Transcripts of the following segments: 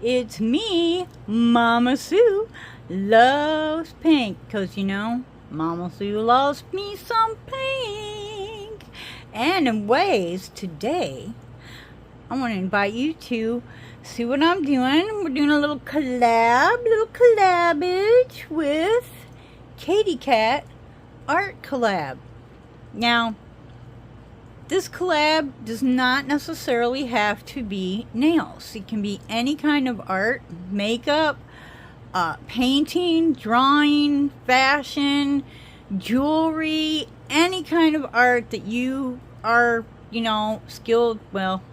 It's me, Mama Sue, loves pink. Because, you know, Mama Sue loves me some pink. And in ways, today, I want to invite you to see what I'm doing. We're doing a little collabage with Katy Cat Art Collab. Now, this collab does not necessarily have to be nails. It can be any kind of art, makeup, painting, drawing, fashion, jewelry, any kind of art that you are, you know, skilled, well,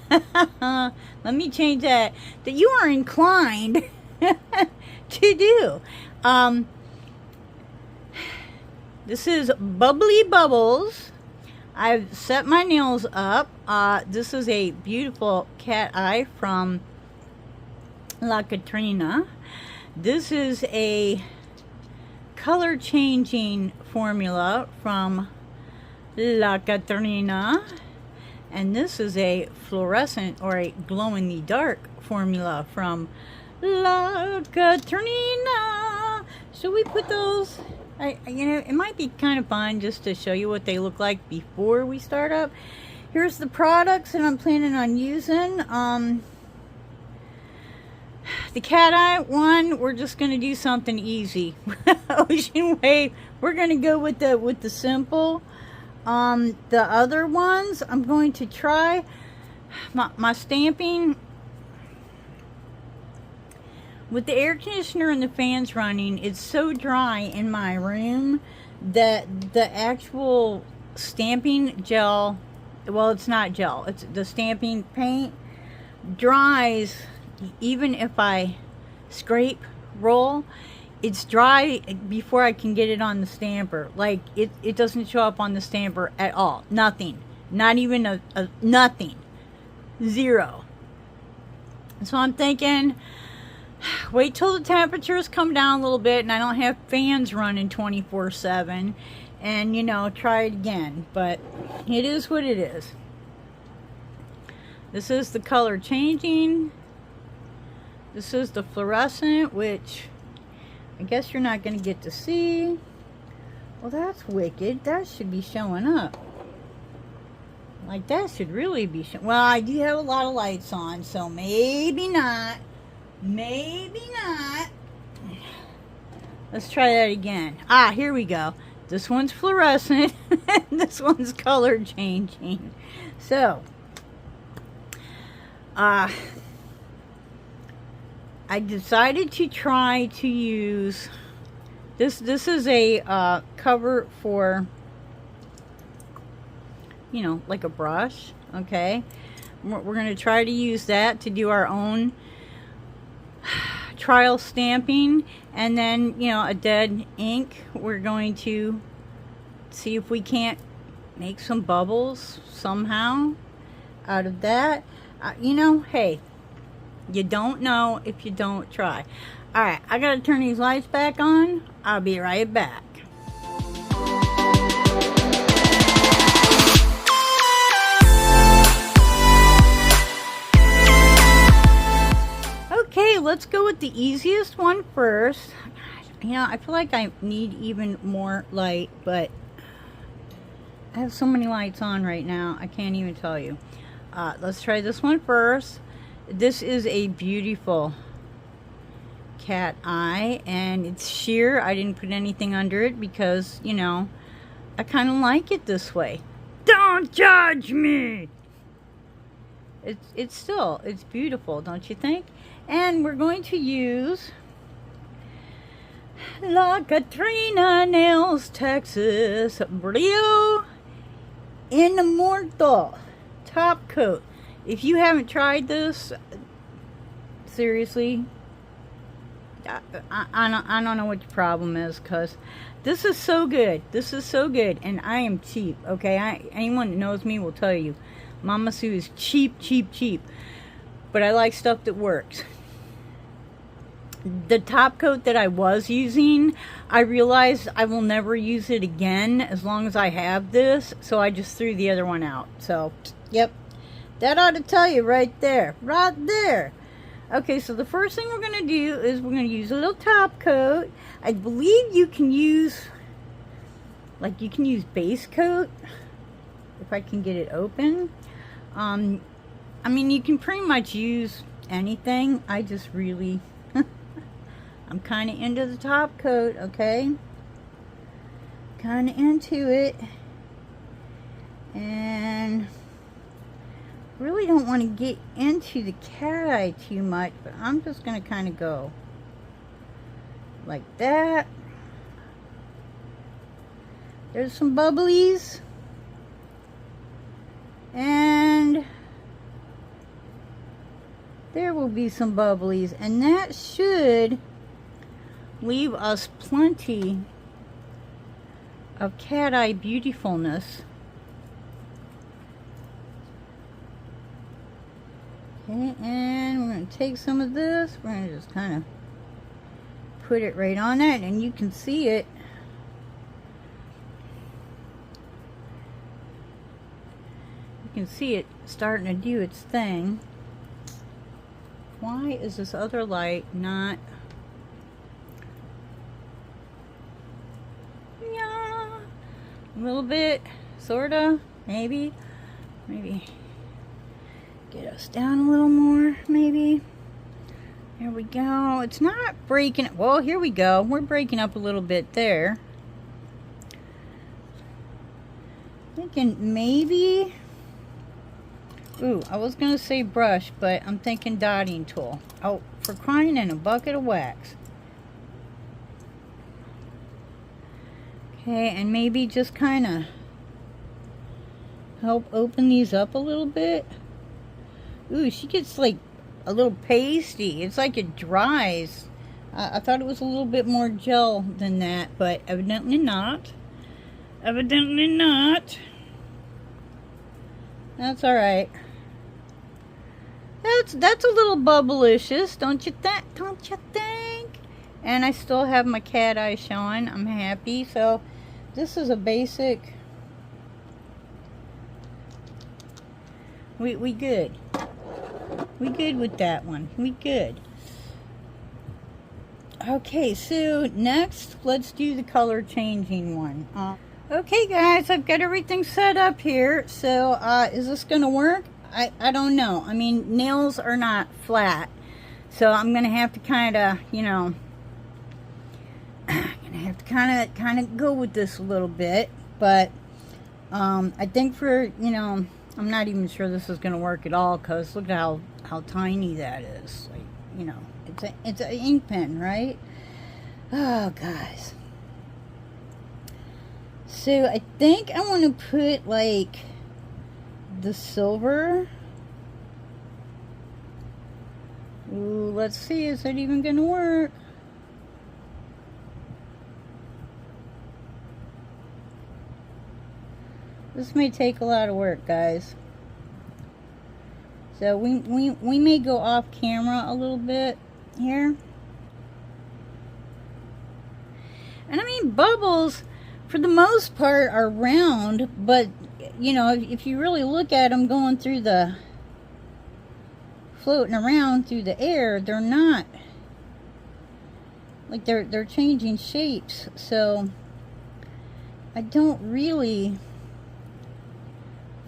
let me change that you are inclined to do. This is Bubbly Bubbles. I've set my nails up. This is a beautiful cat eye from La Katrina. This is a color changing formula from La Katrina. And this is a fluorescent or a glow in the dark formula from La Katrina. So we put those, you know, it might be kind of fun just to show you what they look like before we start up. Here's the products that I'm planning on using. The cat eye one, we're just going to do something easy. Ocean Wave, we're going to go with the simple. The other ones, I'm going to try my stamping. With the air conditioner and the fans running, it's so dry in my room that the actual stamping gel, well, it's not gel, it's the stamping paint, dries even if I scrape, roll. It's dry before I can get it on the stamper. Like, it doesn't show up on the stamper at all. Nothing. Not even a nothing. Zero. So I'm thinking, wait till the temperatures come down a little bit and I don't have fans running 24/7 and, you know, try it again. But it is what it is. This is the color changing. This is the fluorescent, which I guess you're not going to get to see. Well, that's wicked. That should be showing up. Like, that should really be showing. Well, I do have a lot of lights on, so maybe not. Maybe not. Let's try that again. Ah, here we go. This one's fluorescent. This one's color changing. So, I decided to try to use this. This is a cover for, you know, like a brush. Okay, we're going to try to use that to do our own trial stamping, and then, you know, a dead ink. We're going to see if we can't make some bubbles somehow out of that. You know, hey, you don't know if you don't try. Alright, I gotta turn these lights back on. I'll be right back. Okay, let's go with the easiest one first. You know, I feel like I need even more light, but I have so many lights on right now, I can't even tell you. Let's try this one first. This is a beautiful cat eye, and it's sheer. I didn't put anything under it because, you know, I kind of like it this way. Don't judge me! It's beautiful, don't you think? And we're going to use La Katrina Nails Texas Brillo Immortal top coat. If you haven't tried this, seriously, I don't know what your problem is, because this is so good. This is so good, and I am cheap, okay? Anyone that knows me will tell you, Mama Sue is cheap, cheap, cheap. But I like stuff that works. The top coat that I was using, I realized I will never use it again as long as I have this, so I just threw the other one out. So, yep. That ought to tell you right there. Right there. Okay, so the first thing we're going to do is we're going to use a little top coat. I believe you can use, like, you can use base coat if I can get it open. I mean, you can pretty much use anything. I just really, I'm kind of into the top coat, okay? Kind of into it. And really don't want to get into the cat eye too much, but I'm just going to kind of go like that. There's some bubblies. And there will be some bubblies, and that should leave us plenty of cat eye beautifulness. Okay, and we're going to take some of this, we're going to just kind of put it right on that, and you can see it. You can see it starting to do its thing. Why is this other light not? Yeah, a little bit, sorta, maybe get us down a little more, maybe. There we go. It's not breaking. Well, here we go. We're breaking up a little bit there. Thinking maybe. Ooh, I was gonna say brush, but I'm thinking dotting tool. Oh, for crying in a bucket of wax. Okay, and maybe just kind of help open these up a little bit. Ooh, she gets like a little pasty. It's like it dries. I thought it was a little bit more gel than that, but evidently not. Evidently not. That's alright. That's a little bubblicious, don't you think? Don't you think? And I still have my cat eye showing. I'm happy. So this is a basic. We good. We good with that one. We good. Okay, so next let's do the color changing one. Okay guys, I've got everything set up here. So is this gonna work? I don't know. I mean, nails are not flat, so I'm gonna have to kind of, you know, kind of go with this a little bit. But I think for, you know, I'm not even sure this is gonna work at all, because look at how tiny that is. Like, you know, it's an ink pen, right? Oh guys. So I think I want to put like the silver. Ooh, let's see, is that even gonna work? This may take a lot of work, guys. So we may go off camera a little bit here. And I mean, bubbles for the most part are round, but you know, if you really look at them going through the, floating around through the air, they're not, like they're changing shapes. So I don't really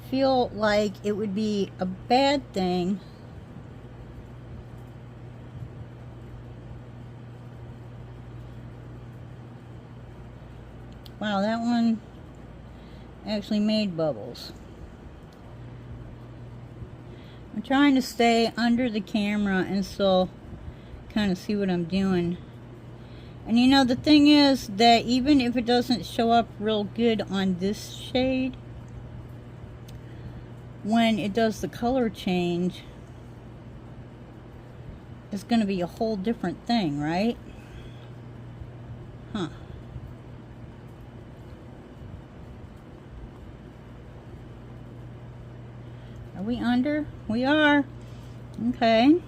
feel like it would be a bad thing wow, that one actually made bubbles. I'm trying to stay under the camera and still kind of see what I'm doing. And you know, the thing is that even if it doesn't show up real good on this shade, when it does the color change, it's going to be a whole different thing, right? Huh. Are we under? We are. Okay.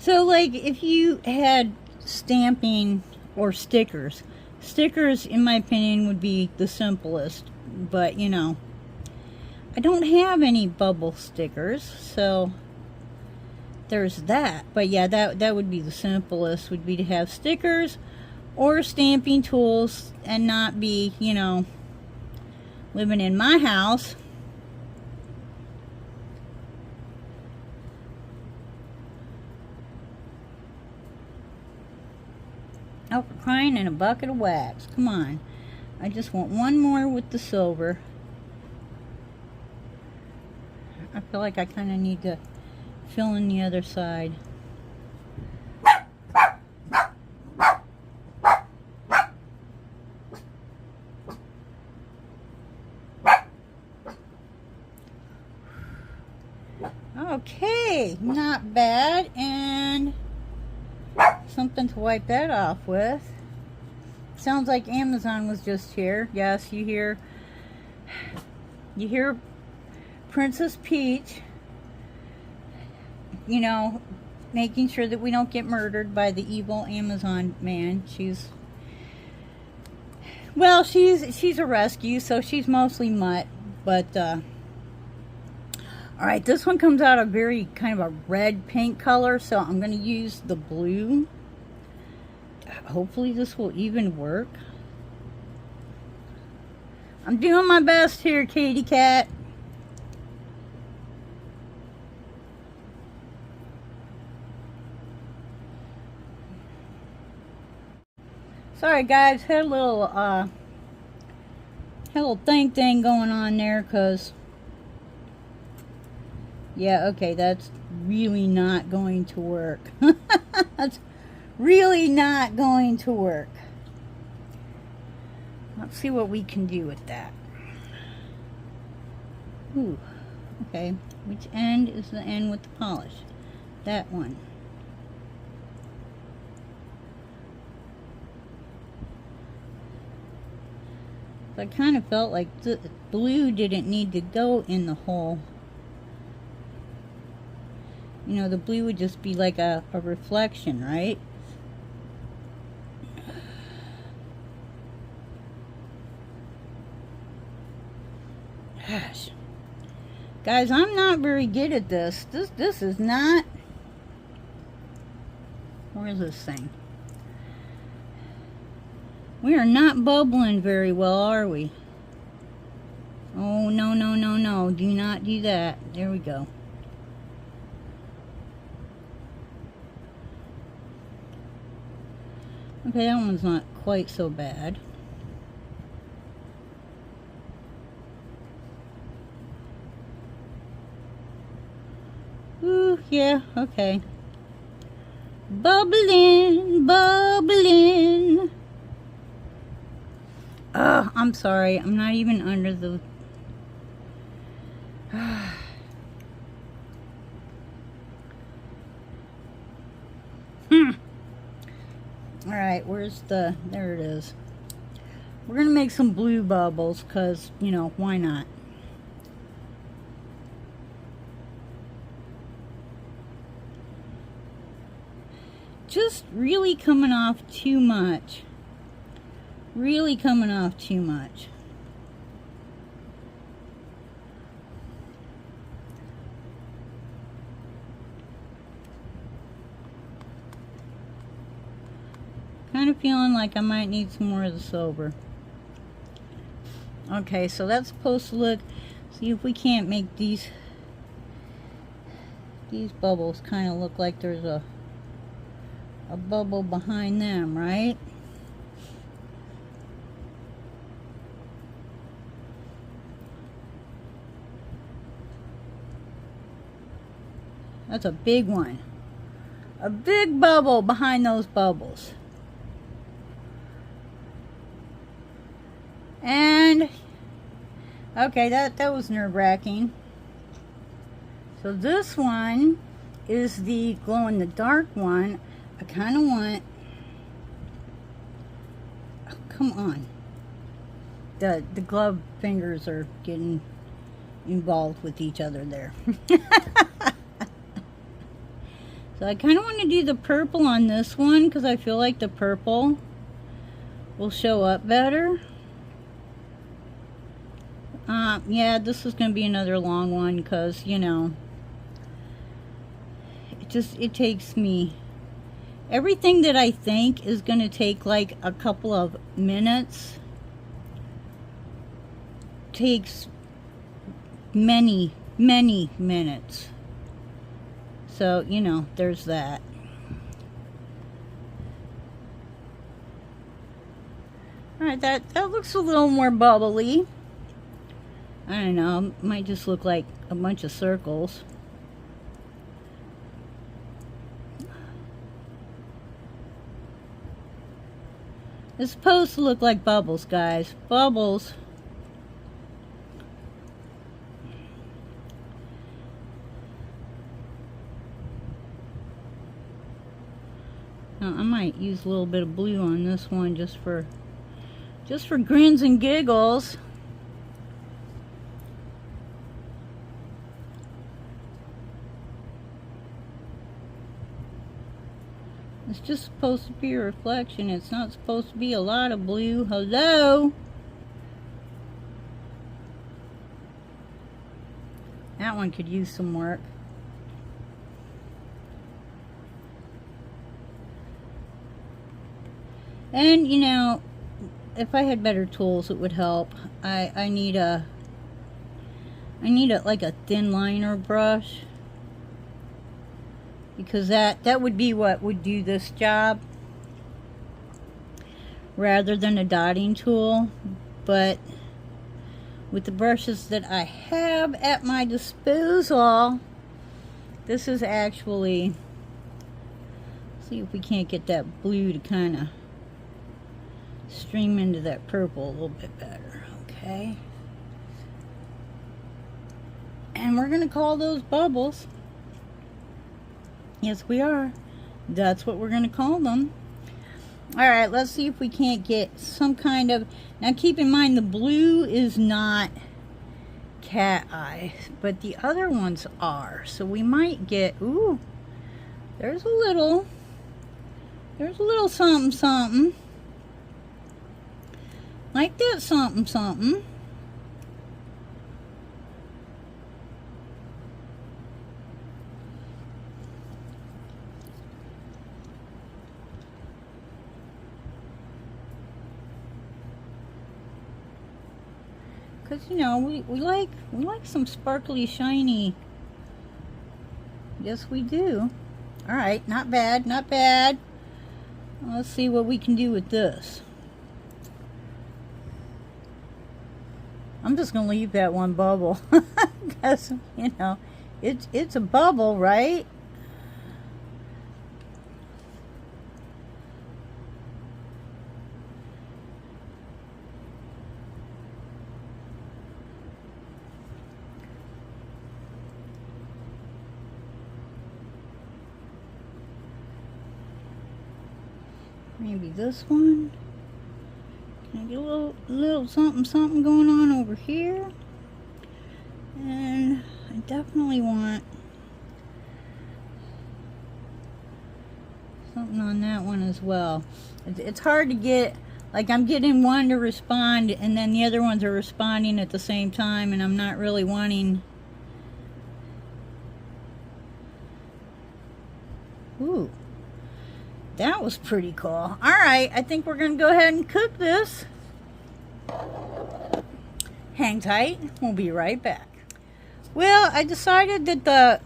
So like if you had stamping or stickers, stickers in my opinion would be the simplest, but you know, I don't have any bubble stickers, so there's that. But yeah, that would be the simplest, would be to have stickers or stamping tools and not be, you know, living in my house. Oh, for crying in a bucket of wax. Come on. I just want one more with the silver. I feel like I kind of need to fill in the other side. Okay, not bad. And something to wipe that off with. Sounds like Amazon was just here. Yes, you hear Princess Peach, you know, making sure that we don't get murdered by the evil Amazon man. She's a rescue, so she's mostly mutt, but all right, this one comes out a very kind of a red pink color, so I'm going to use the blue. Hopefully this will even work. I'm doing my best here, Katie Cat. Sorry guys, had a little thing going on there, cause yeah, okay, that's really not going to work. That's really not going to work. Let's see what we can do with that. Ooh, okay. Which end is the end with the polish? That one. I kind of felt like the blue didn't need to go in the hole. You know, the blue would just be like a reflection, right? Gosh. Guys, I'm not very good at this. This is not... Where is this thing? We are not bubbling very well, are we? Oh, no, no, no, no. Do not do that. There we go. Okay, that one's not quite so bad. Ooh, yeah, okay. Bubbling, bubbling. Oh, I'm sorry. I'm not even under the... Alright, where's the... There it is. We're going to make some blue bubbles because, you know, why not? Just really coming off too much. Really coming off too much. Kind of feeling like I might need some more of the silver. Okay, so that's supposed to look, see if we can't make these bubbles kind of look like there's a bubble behind them, right? That's a big one. A big bubble behind those bubbles. And okay, that was nerve-wracking. So this one is the glow-in-the-dark one. I kind of want... Oh, come on. The glove fingers are getting involved with each other there. So I kind of want to do the purple on this one because I feel like the purple will show up better. Yeah, this is going to be another long one because, you know, it takes me, everything that I think is going to take like a couple of minutes takes many minutes. So, you know, there's that. Alright, that looks a little more bubbly. I don't know, it might just look like a bunch of circles. It's supposed to look like bubbles, guys. Bubbles. Now, I might use a little bit of blue on this one just for grins and giggles. It's just supposed to be a reflection. It's not supposed to be a lot of blue. Hello? That one could use some work. And, you know, if I had better tools, it would help. I need like a thin liner brush. Because that would be what would do this job rather than a dotting tool. But with the brushes that I have at my disposal, this is actually, see if we can't get that blue to kind of stream into that purple a little bit better. Okay, and we're gonna call those bubbles. Yes, we are. That's what we're going to call them. Alright, let's see if we can't get some kind of... Now, keep in mind, the blue is not cat eye, but the other ones are. So we might get... Ooh, there's a little something, something. Like that something, something. Because, you know, we like some sparkly, shiny. Yes, we do. Alright, not bad, not bad. Let's see what we can do with this. I'm just going to leave that one bubble. Because, you know, it's a bubble, right? Maybe this one. Can I get a little something going on over here? And I definitely want something on that one as well. It's hard to get, like I'm getting one to respond and then the other ones are responding at the same time, and I'm not really wanting... Ooh. That was pretty cool. Alright, I think we're going to go ahead and cook this. Hang tight. We'll be right back. Well, I decided that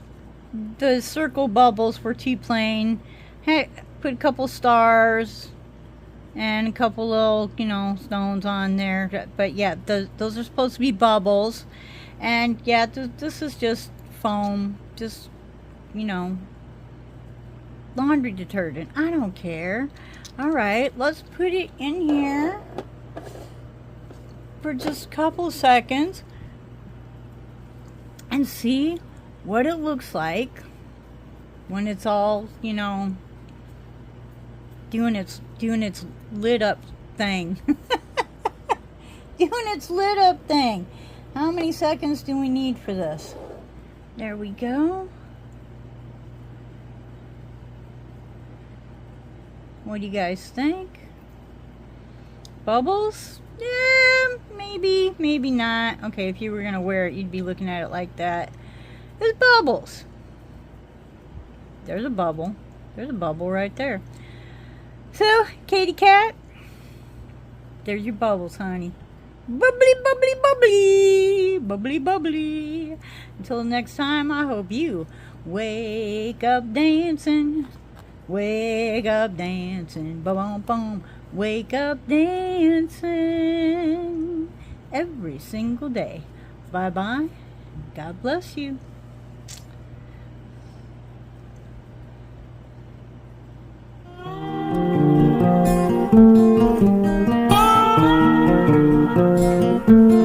the circle bubbles were too plain. Hey, put a couple stars and a couple little, you know, stones on there. But yeah, those are supposed to be bubbles. And yeah, this is just foam. Just, you know, laundry detergent. I don't care. Alright, let's put it in here for just a couple seconds and see what it looks like when it's all, you know, doing its lit up thing. Doing its lit up thing. How many seconds do we need for this? There we go. What do you guys think? Bubbles? Yeah, maybe, maybe not. Okay, if you were gonna wear it, you'd be looking at it like that. There's bubbles. There's a bubble. There's a bubble right there. So, Katy Cat, there's your bubbles, honey. Bubbly, bubbly, bubbly. Bubbly, bubbly. Until next time, I hope you wake up dancing. Wake up dancing. Boom, boom. Wake up dancing. Every single day. Bye-bye. God bless you. Thank you.